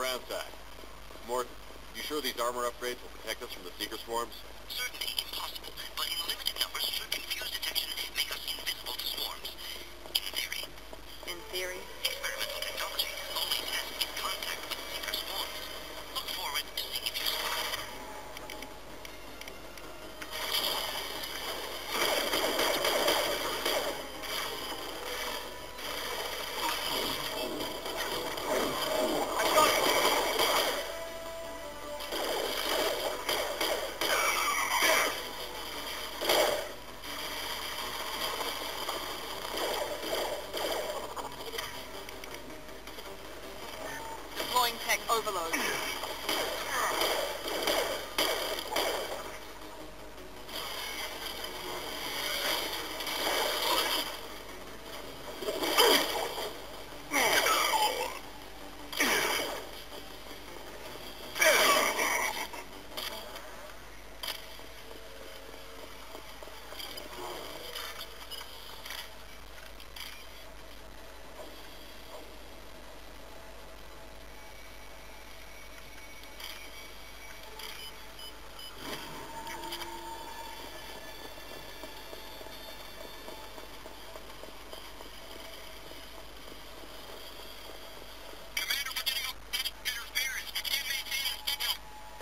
ground side. Morton, you sure these armor upgrades will protect us from the Seeker swarms? Certainly impossible, but in limited numbers should confuse detection, make us invisible to swarms. In theory. In theory? Experimental technology only tests in contact with Seeker swarms. Look forward to seeing if you survive. Deploying tech overload.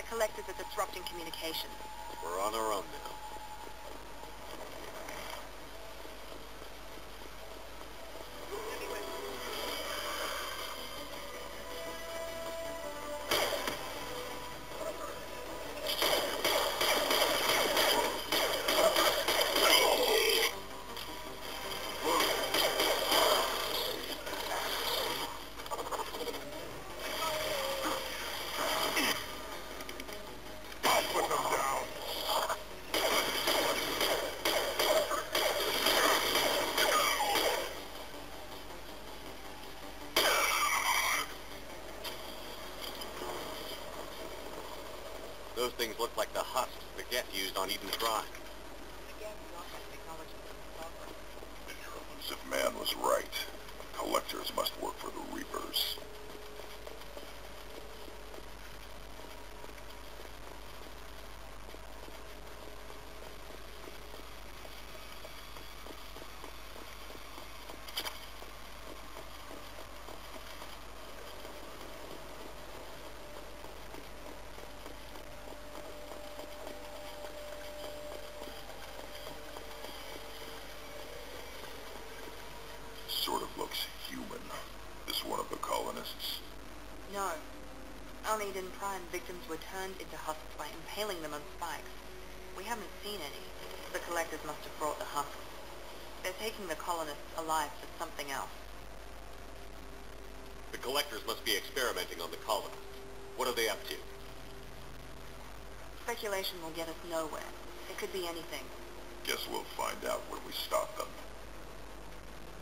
Collectors are disrupting communication. We're on our own now. Those things look like the husks that Geth used on Eden Prime. If man was right, collectors must work for the Reapers. Sort of looks human. Is one of the colonists? No. On Eden Prime, victims were turned into husks by impaling them on spikes. We haven't seen any. The collectors must have brought the husks. They're taking the colonists alive for something else. The collectors must be experimenting on the colonists. What are they up to? Speculation will get us nowhere. It could be anything. Guess we'll find out when we stop them.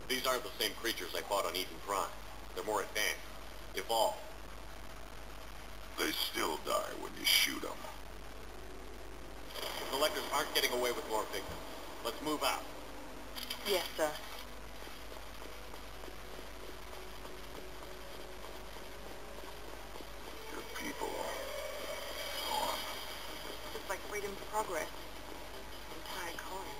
These aren't the same creatures I fought on Eden Prime. They're more advanced. Evolved. They still die when you shoot them. The collectors aren't getting away with more victims. Let's move out. Yes, sir. Good people. Gone. Looks like freedom's progress. Entire colony.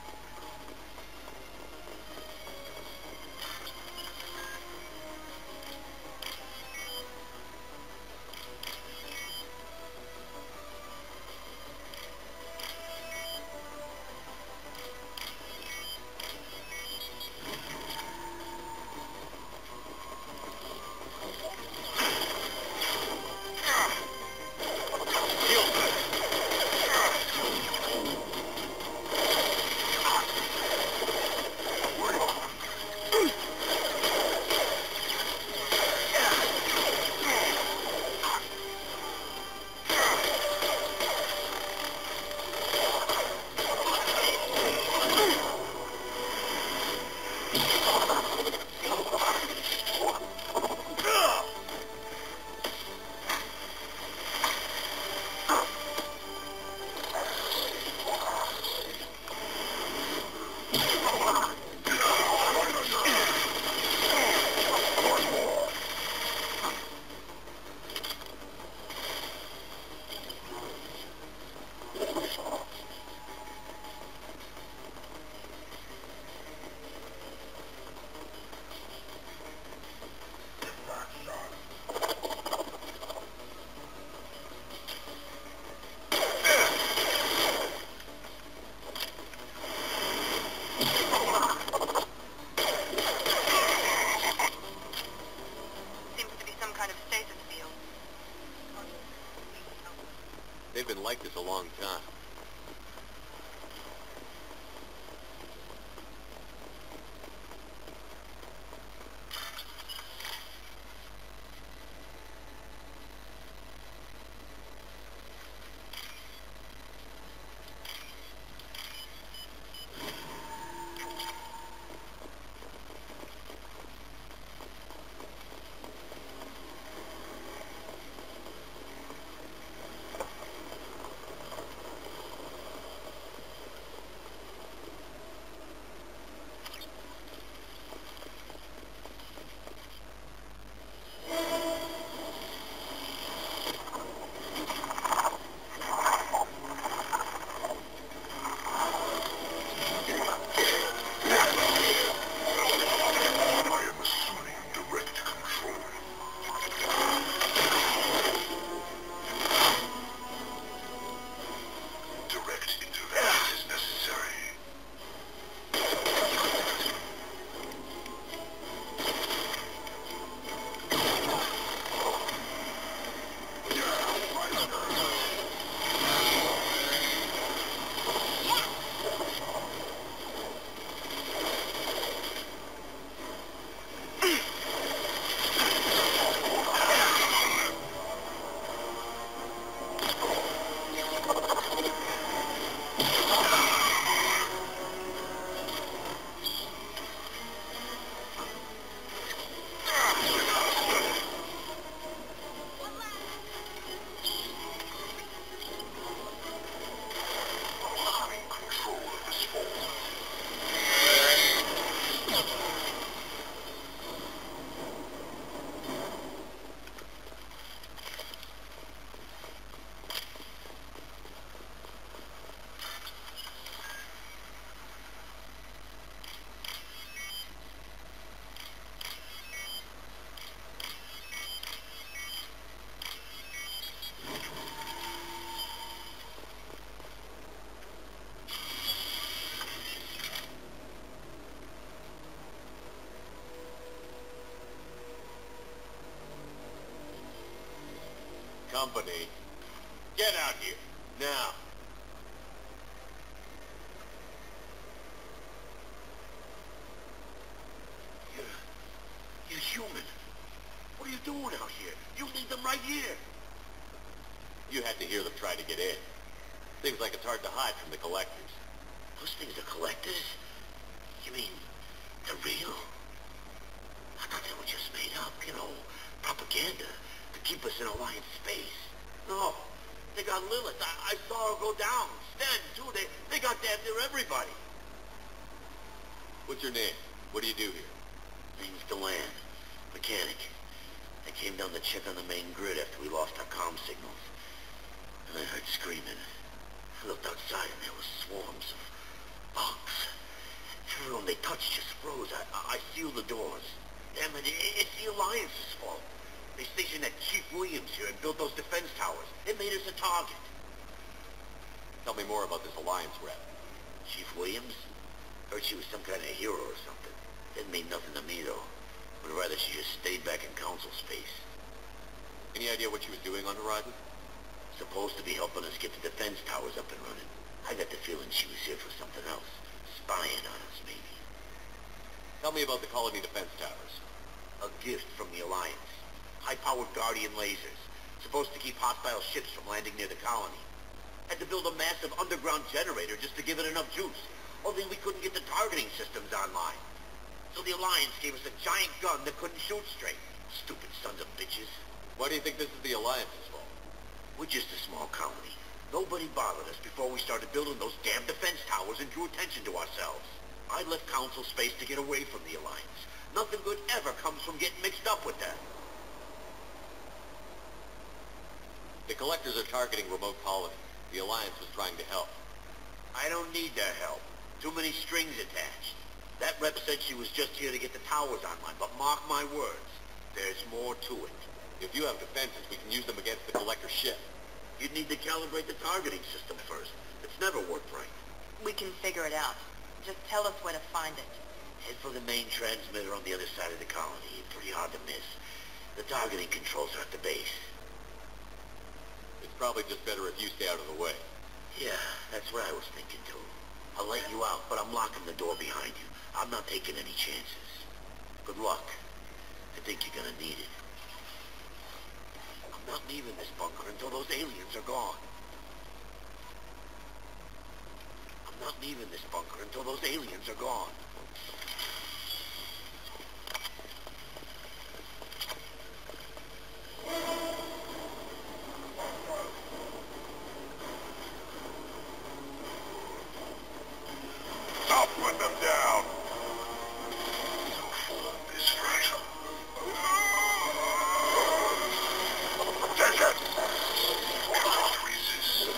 company. Get out here, now. You're human. What are you doing out here? You leave them right here. You had to hear them try to get in. Seems like it's hard to hide from the collectors. Those things are collectors? You mean, they're real? I thought they were just made up, propaganda to keep us in Alliance space. No, they got Lilith. I saw her go down. Sten, too. They got damn near everybody. What's your name? What do you do here? Name's Deland. Mechanic. I came down to check on the main grid after we lost our comm signals. And I heard screaming. I looked outside and there were swarms of bugs. Everyone they touched just froze. I sealed the doors. Damn it, it's the Alliance's fault. They stationed that Chief Williams here and built those defense towers. It made us a target. Tell me more about this Alliance rep. Chief Williams? Heard she was some kind of hero or something. Didn't mean nothing to me, though. Would rather she just stayed back in Council space. Any idea what she was doing on Horizon? Supposed to be helping us get the defense towers up and running. I got the feeling she was here for something else. Spying on us, maybe. Tell me about the colony defense towers. A gift from the Alliance. High-powered Guardian lasers. Supposed to keep hostile ships from landing near the colony. Had to build a massive underground generator just to give it enough juice. Only we couldn't get the targeting systems online. So the Alliance gave us a giant gun that couldn't shoot straight. Stupid sons of bitches. Why do you think this is the Alliance's fault? We're just a small colony. Nobody bothered us before we started building those damn defense towers and drew attention to ourselves. I left Council space to get away from the Alliance. Nothing good ever comes from getting mixed up with them. The collectors are targeting remote colonies. The Alliance was trying to help. I don't need their help. Too many strings attached. That rep said she was just here to get the towers online, but mark my words, there's more to it. If you have defenses, we can use them against the collector ship. You'd need to calibrate the targeting system first. It's never worked right. We can figure it out. Just tell us where to find it. Head for the main transmitter on the other side of the colony. Pretty hard to miss. The targeting controls are at the base. It's probably just better if you stay out of the way. Yeah, that's what I was thinking too. I'll let you out, but I'm locking the door behind you. I'm not taking any chances. Good luck. I think you're gonna need it. I'm not leaving this bunker until those aliens are gone. I'm not leaving this bunker until those aliens are gone. I'll put them down. So full of this fragile. Attention! Cannot resist.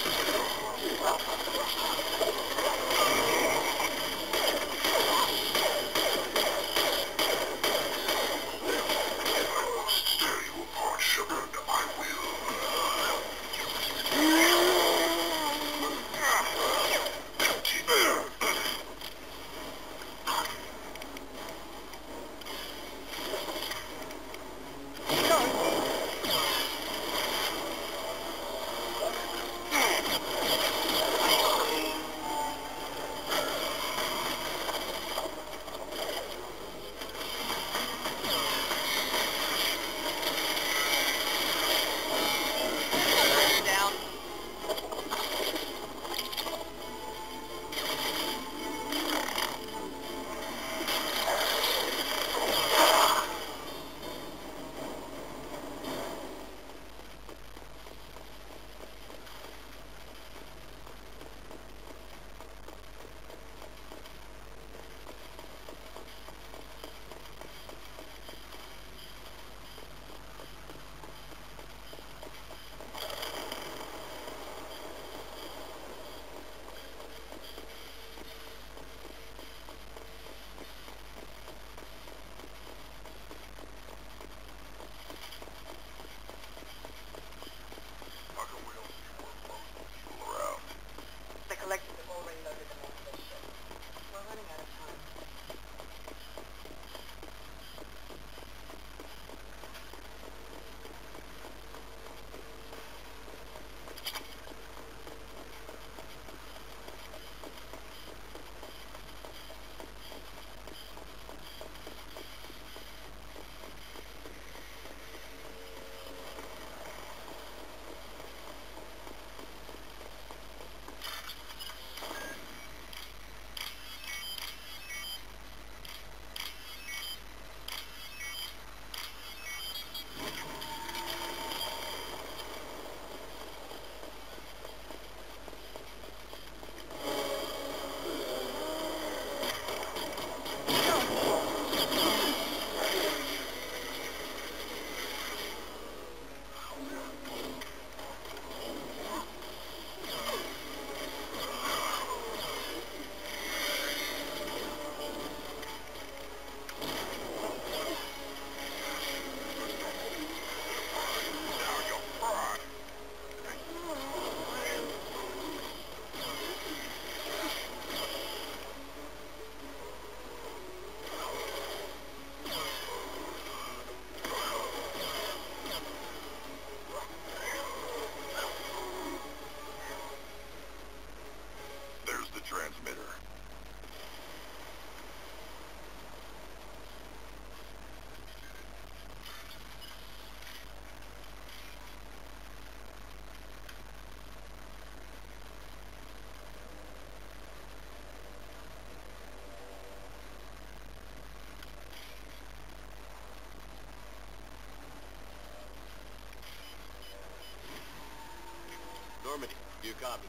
Do you copy?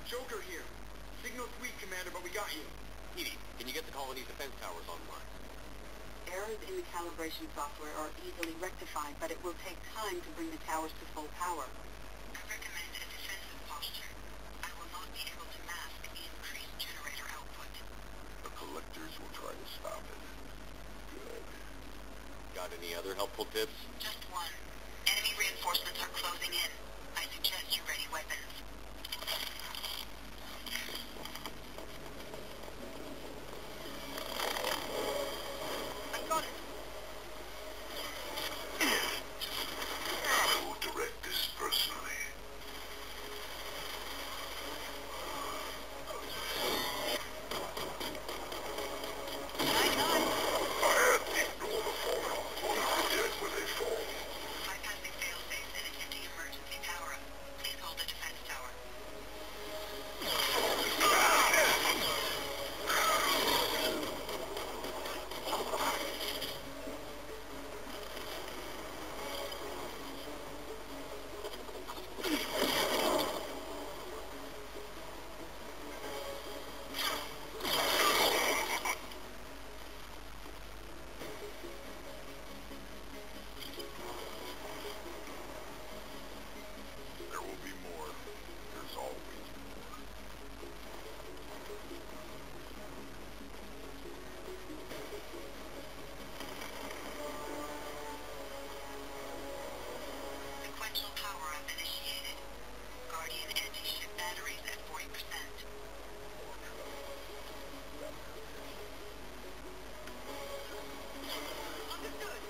Joker here. Signal's weak, Commander, but we got you. Edie, can you get the colony's defense towers online? Errors in the calibration software are easily rectified, but it will take time to bring the towers to full power. I recommend a defensive posture. I will not be able to mask the increased generator output. The collectors will try to stop it. Good. Got any other helpful tips? Just one. Enemy reinforcements are closing in. I suggest you ready weapons. I got it. I will direct this personally. Ignore the fallout. Ones are dead when they fall. Bypassing failsafe and attempting emergency power-up. Please hold the defense tower. There will be more. There's always more. Sequential power-up initiated. Guardian anti-ship batteries at 40%. Understood.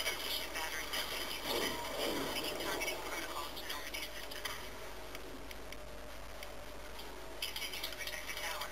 Anti-ship batteries at 60%. Making targeting protocols to Normandy systems. Continue to protect the tower.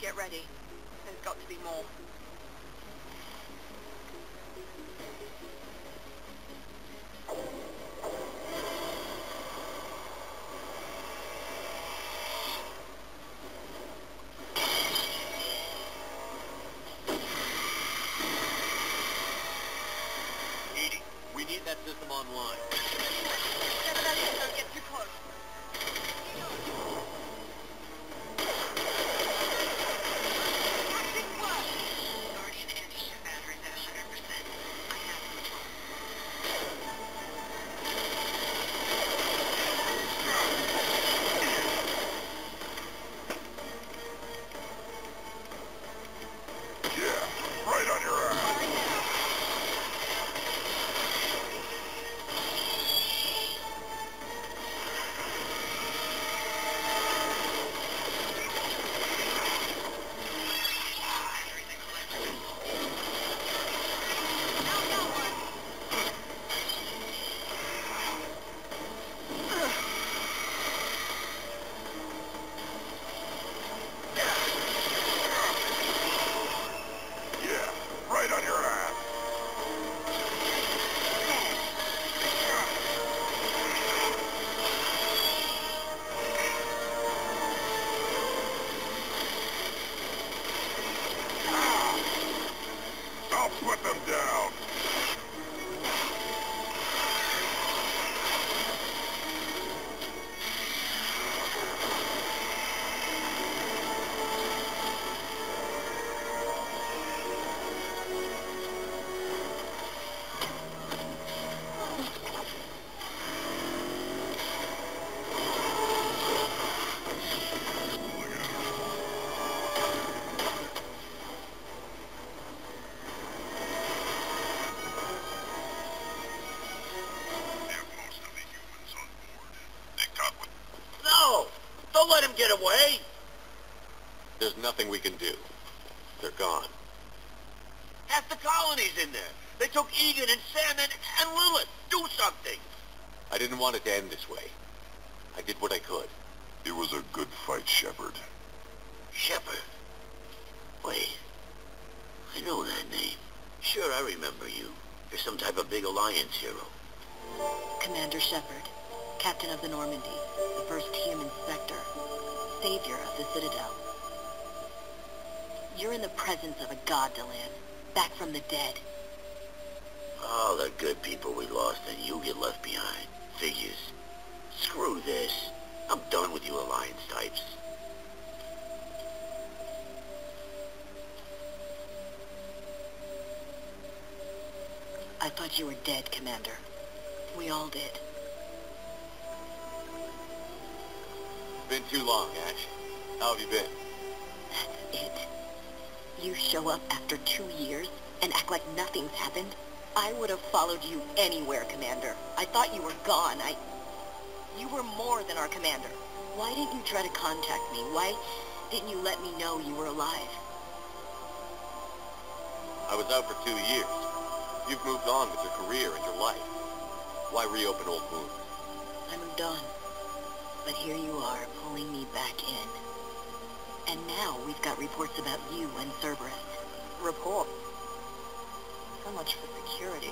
Get ready. There's got to be more. Edie, we need that system online. Never let it don't get too close. Tactics work. him get away. There's nothing we can do. They're gone. Half the colony's in there. They took Egan and Sam and Lilith. Do something. I didn't want it to end this way. I did what I could. It was a good fight, Shepard. Shepard. Wait. I know that name. Sure, I remember you. You're some type of big Alliance hero. Commander Shepard, Captain of the Normandy, the first human Spectre, savior of the Citadel. You're in the presence of a god, Delan, back from the dead. All the good people we lost and you get left behind. Figures. Screw this. I'm done with you Alliance types. I thought you were dead, Commander. We all did. Been too long, Ash. How have you been? That's it. You show up after 2 years and act like nothing's happened? I would have followed you anywhere, Commander. I thought you were gone. You were more than our commander. Why didn't you try to contact me? Why didn't you let me know you were alive? I was out for 2 years. You've moved on with your career and your life. Why reopen old wounds? I moved on. But here you are, pulling me back in. And now we've got reports about you and Cerberus. Report. So much for security.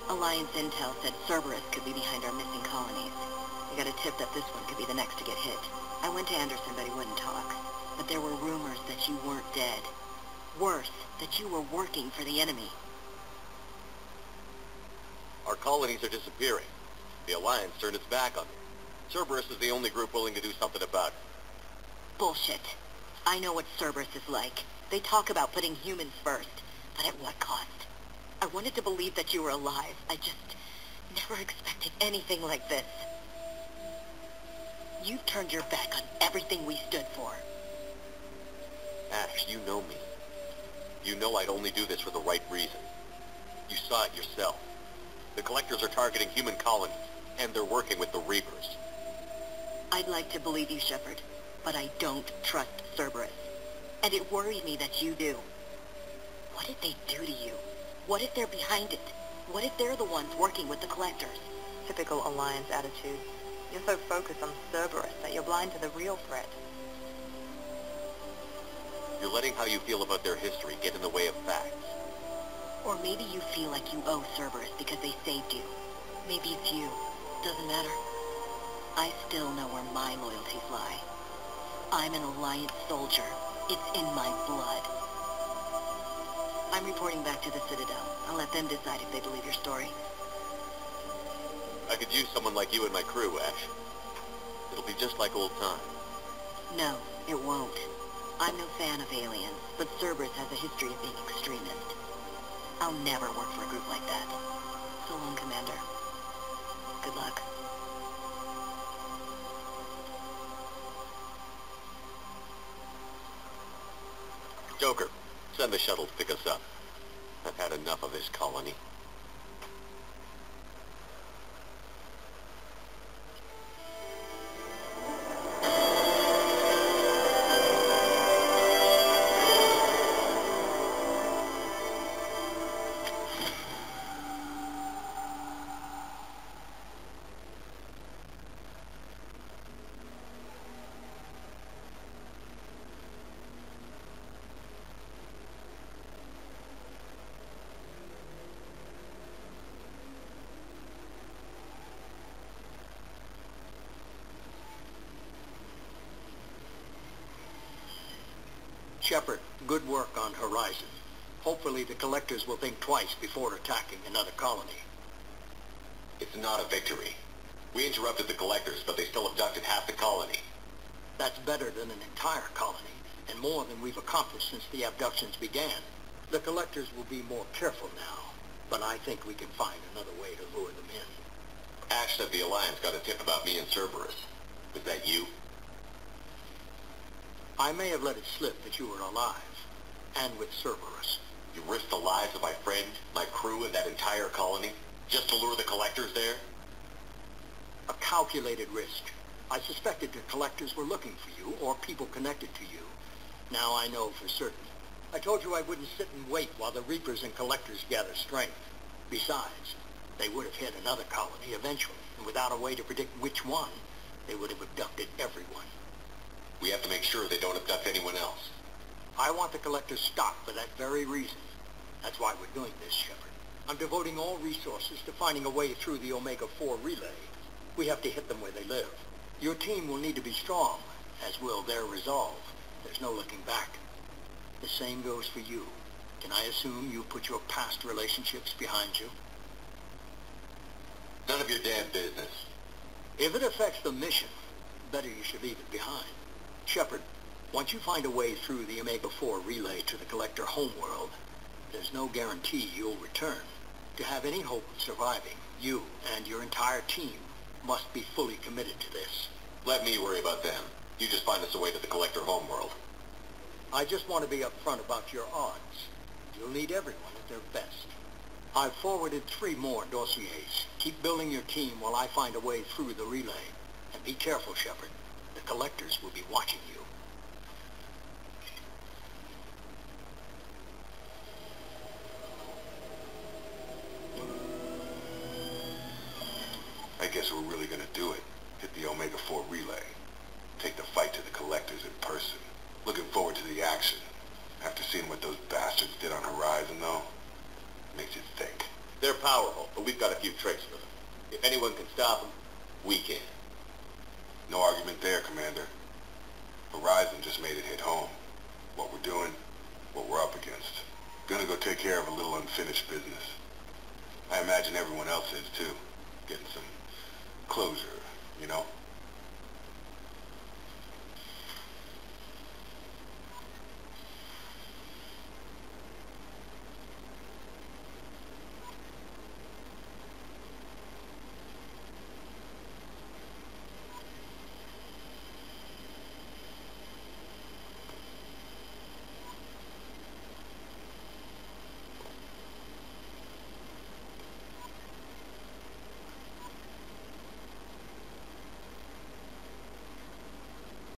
Alliance intel said Cerberus could be behind our missing colonies. We got a tip that this one could be the next to get hit. I went to Anderson, but he wouldn't talk. But there were rumors that you weren't dead. Worse, that you were working for the enemy. Our colonies are disappearing. The Alliance turned its back on them. Cerberus is the only group willing to do something about it. Bullshit. I know what Cerberus is like. They talk about putting humans first, but at what cost? I wanted to believe that you were alive. I just never expected anything like this. You've turned your back on everything we stood for. Ash, you know me. You know I'd only do this for the right reason. You saw it yourself. The Collectors are targeting human colonies, and they're working with the Reapers. I'd like to believe you, Shepard, but I don't trust Cerberus. And it worries me that you do. What did they do to you? What if they're behind it? What if they're the ones working with the Collectors? Typical Alliance attitude. You're so focused on Cerberus that you're blind to the real threat. You're letting how you feel about their history get in the way of facts. Or maybe you feel like you owe Cerberus because they saved you. Maybe it's you. Doesn't matter. I still know where my loyalties lie. I'm an Alliance soldier. It's in my blood. I'm reporting back to the Citadel. I'll let them decide if they believe your story. I could use someone like you in my crew, Ash. It'll be just like old times. No, it won't. I'm no fan of aliens, but Cerberus has a history of being extremist. I'll never work for a group like that. So long, Commander. Good luck. Joker, send the shuttle to pick us up. I've had enough of this colony. Shepard, good work on Horizon. Hopefully the Collectors will think twice before attacking another colony. It's not a victory. We interrupted the Collectors, but they still abducted half the colony. That's better than an entire colony, and more than we've accomplished since the abductions began. The Collectors will be more careful now, but I think we can find another way to lure them in. Ash said the Alliance got a tip about me and Cerberus. Was that you? I may have let it slip that you were alive, and with Cerberus. You risked the lives of my friend, my crew, and that entire colony, just to lure the Collectors there? A calculated risk. I suspected the collectors were looking for you, or people connected to you. Now I know for certain. I told you I wouldn't sit and wait while the Reapers and collectors gather strength. Besides, they would have hit another colony eventually, and without a way to predict which one, they would have abducted everyone. We have to make sure they don't abduct anyone else. I want the collectors stopped for that very reason. That's why we're doing this, Shepard. I'm devoting all resources to finding a way through the Omega-4 relay. We have to hit them where they live. Your team will need to be strong, as will their resolve. There's no looking back. The same goes for you. Can I assume you put your past relationships behind you? None of your damn business. If it affects the mission, better you should leave it behind. Shepard, once you find a way through the Omega-4 relay to the Collector homeworld, there's no guarantee you'll return. To have any hope of surviving, you and your entire team must be fully committed to this. Let me worry about them. You just find us a way to the Collector homeworld. I just want to be upfront about your odds. You'll need everyone at their best. I've forwarded 3 more dossiers. Keep building your team while I find a way through the relay. And be careful, Shepard. The Collectors will be watching you. I guess we're really gonna do it. Hit the Omega-4 relay. Take the fight to the Collectors in person. Looking forward to the action. After seeing what those bastards did on Horizon, though, makes you think. They're powerful, but we've got a few tricks for them. If anyone can stop them, we can. No argument there, Commander. Horizon just made it hit home. What we're doing, what we're up against. Gonna go take care of a little unfinished business. I imagine everyone else is, too. Getting some closure